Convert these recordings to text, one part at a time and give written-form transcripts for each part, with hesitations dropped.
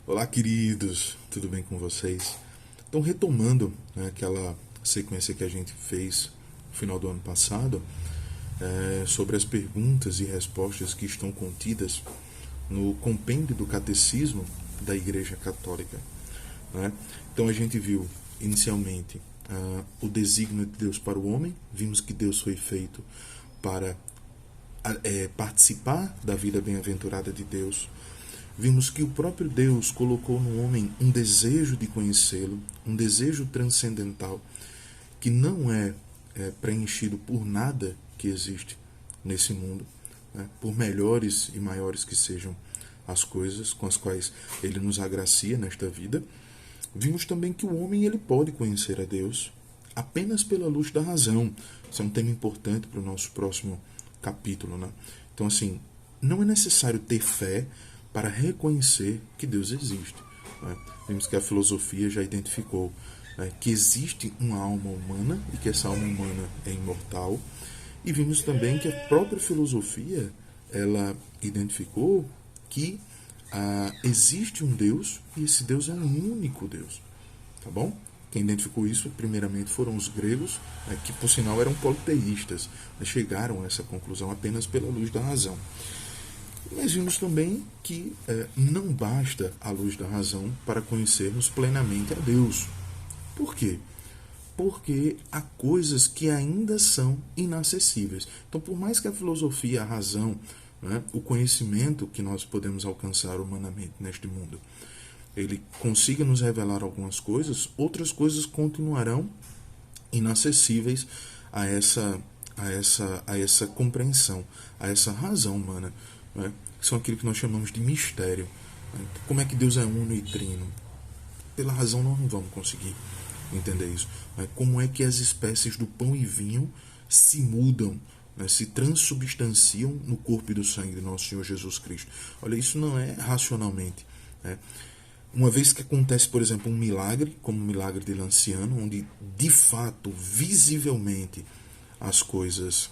Olá, queridos, tudo bem com vocês? Então, retomando, né, aquela sequência que a gente fez no final do ano passado, sobre as perguntas e respostas que estão contidas no compêndio do Catecismo da Igreja Católica. Né? Então, a gente viu inicialmente o desígnio de Deus para o homem, vimos que Deus foi feito para participar da vida bem-aventurada de Deus. Vimos que o próprio Deus colocou no homem um desejo de conhecê-lo, um desejo transcendental, que não é preenchido por nada que existe nesse mundo, né? Por melhores e maiores que sejam as coisas com as quais ele nos agracia nesta vida. Vimos também que o homem ele pode conhecer a Deus apenas pela luz da razão. Isso é um tema importante para o nosso próximo capítulo, né? Então, assim, não é necessário ter fé para reconhecer que Deus existe, né? Vimos que a filosofia já identificou, né, que existe uma alma humana e que essa alma humana é imortal. E vimos também que a própria filosofia ela identificou que existe um Deus e esse Deus é um único Deus. Tá bom? Quem identificou isso, primeiramente, foram os gregos, né, que por sinal eram politeístas, mas chegaram a essa conclusão apenas pela luz da razão. Mas vimos também que não basta a luz da razão para conhecermos plenamente a Deus. Por quê? Porque há coisas que ainda são inacessíveis. Então, por mais que a filosofia, a razão, né, o conhecimento que nós podemos alcançar humanamente neste mundo, ele consiga nos revelar algumas coisas, outras coisas continuarão inacessíveis a essa compreensão, a essa razão humana, né? Que são aquilo que nós chamamos de mistério. Né? Como é que Deus é uno e trino? Pela razão nós não vamos conseguir entender isso. Né? Como é que as espécies do pão e vinho se mudam, né? Se transubstanciam no corpo e do sangue de nosso Senhor Jesus Cristo? Olha, isso não é racionalmente, né? Uma vez que acontece, por exemplo, um milagre, como o milagre de Lanciano, onde de fato, visivelmente, as coisas,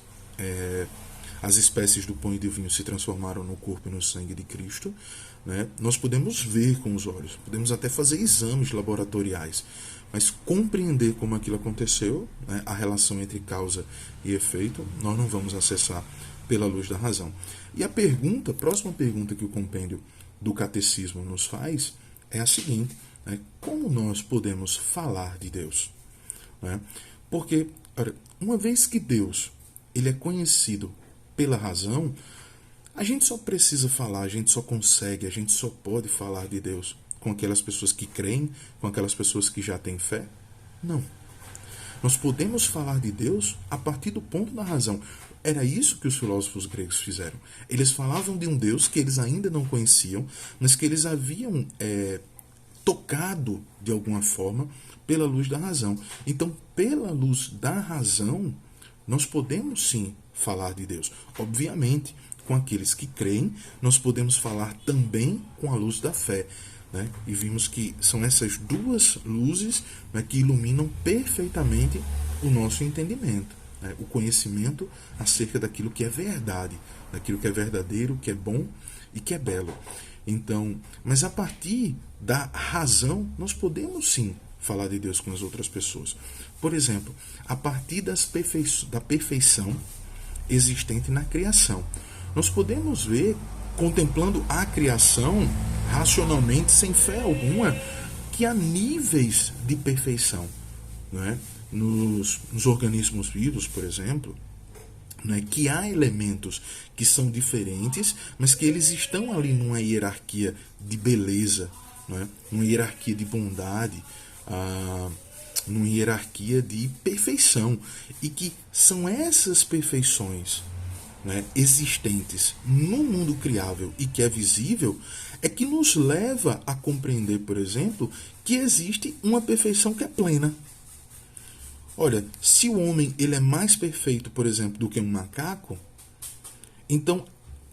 as espécies do pão e do vinho se transformaram no corpo e no sangue de Cristo, né? Nós podemos ver com os olhos, podemos até fazer exames laboratoriais, mas compreender como aquilo aconteceu, né, a relação entre causa e efeito, nós não vamos acessar pela luz da razão. E a próxima pergunta que o compêndio do Catecismo nos faz é a seguinte, né? Como nós podemos falar de Deus? Né? Porque, olha, uma vez que Deus ele é conhecido pela razão, a gente só precisa falar, a gente só pode falar de Deus com aquelas pessoas que creem, com aquelas pessoas que já têm fé? Não. Nós podemos falar de Deus a partir do ponto da razão. Era isso que os filósofos gregos fizeram. Eles falavam de um Deus que eles ainda não conheciam, mas que eles haviam tocado de alguma forma pela luz da razão. Então, pela luz da razão, nós podemos sim falar de Deus. Obviamente, com aqueles que creem, nós podemos falar também com a luz da fé. Né? E vimos que são essas duas luzes, né, que iluminam perfeitamente o nosso entendimento, né? O conhecimento acerca daquilo que é verdade, daquilo que é verdadeiro, que é bom e que é belo. Então, mas a partir da razão, nós podemos sim falar de Deus com as outras pessoas. Por exemplo, a partir da perfeição existente na criação. Nós podemos ver, contemplando a criação racionalmente, sem fé alguma, que há níveis de perfeição, né? Nos organismos vivos, por exemplo, né? Que há elementos que são diferentes, mas que eles estão ali numa hierarquia de beleza, né? Numa hierarquia de bondade, numa hierarquia de perfeição, e que são essas perfeições, né, existentes no mundo criável e que é visível, é que nos leva a compreender, por exemplo, que existe uma perfeição que é plena. Olha, se o homem ele é mais perfeito, por exemplo, do que um macaco, então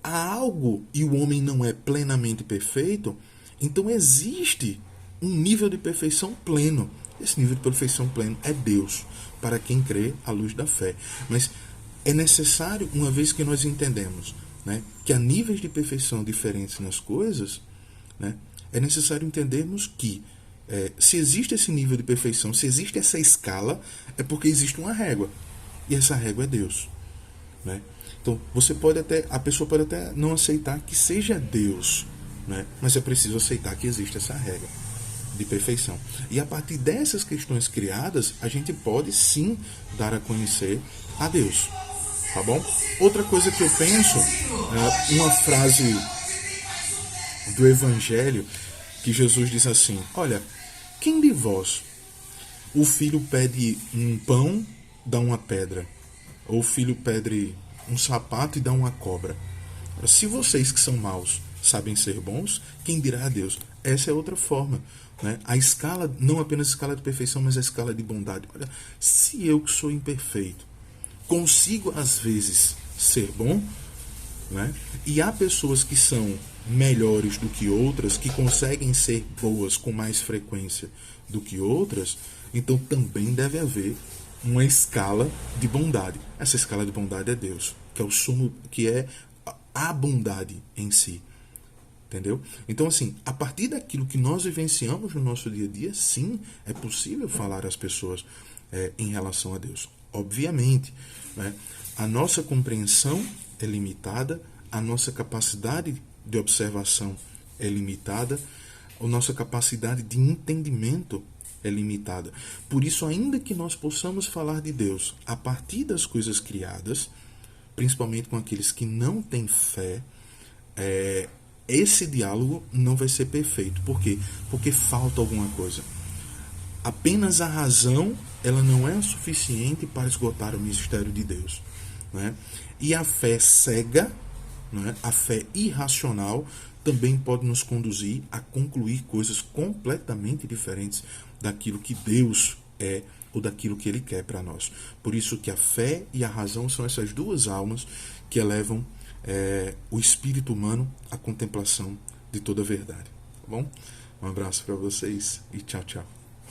há algo e o homem não é plenamente perfeito, então existe um nível de perfeição pleno. Esse nível de perfeição pleno é Deus, para quem crê à luz da fé. Mas é necessário, uma vez que nós entendemos, né, que há níveis de perfeição diferentes nas coisas, né, é necessário entendermos que se existe esse nível de perfeição, se existe essa escala, é porque existe uma régua. E essa régua é Deus. Né? Então, a pessoa pode até não aceitar que seja Deus, né? Mas é preciso aceitar que existe essa regra de perfeição. E a partir dessas questões criadas, a gente pode sim dar a conhecer a Deus. Tá bom? Outra coisa que eu penso, uma frase do Evangelho, que Jesus diz assim: olha, quem de vós o filho pede um pão, dá uma pedra? Ou o filho pede um sapato e dá uma cobra? Se vocês que são maus sabem ser bons, quem dirá a Deus? Essa é outra forma. Né? A escala, não apenas a escala de perfeição, mas a escala de bondade. Olha, se eu que sou imperfeito consigo às vezes ser bom, né? E há pessoas que são melhores do que outras, que conseguem ser boas com mais frequência do que outras, então também deve haver uma escala de bondade. Essa escala de bondade é Deus, que é o sumo, que é a bondade em si. Entendeu? Então, assim, a partir daquilo que nós vivenciamos no nosso dia a dia, sim, é possível falar às pessoas em relação a Deus. Obviamente, né? A nossa compreensão é limitada, a nossa capacidade de observação é limitada, a nossa capacidade de entendimento é limitada. Por isso, ainda que nós possamos falar de Deus a partir das coisas criadas, principalmente com aqueles que não têm fé, esse diálogo não vai ser perfeito. Por quê? Porque falta alguma coisa. Apenas a razão, ela não é o suficiente para esgotar o mistério de Deus. Né? E a fé cega, né? A fé irracional, também pode nos conduzir a concluir coisas completamente diferentes daquilo que Deus é ou daquilo que Ele quer para nós. Por isso que a fé e a razão são essas duas almas que elevam o espírito humano à contemplação de toda a verdade. Tá bom? Um abraço para vocês e tchau, tchau.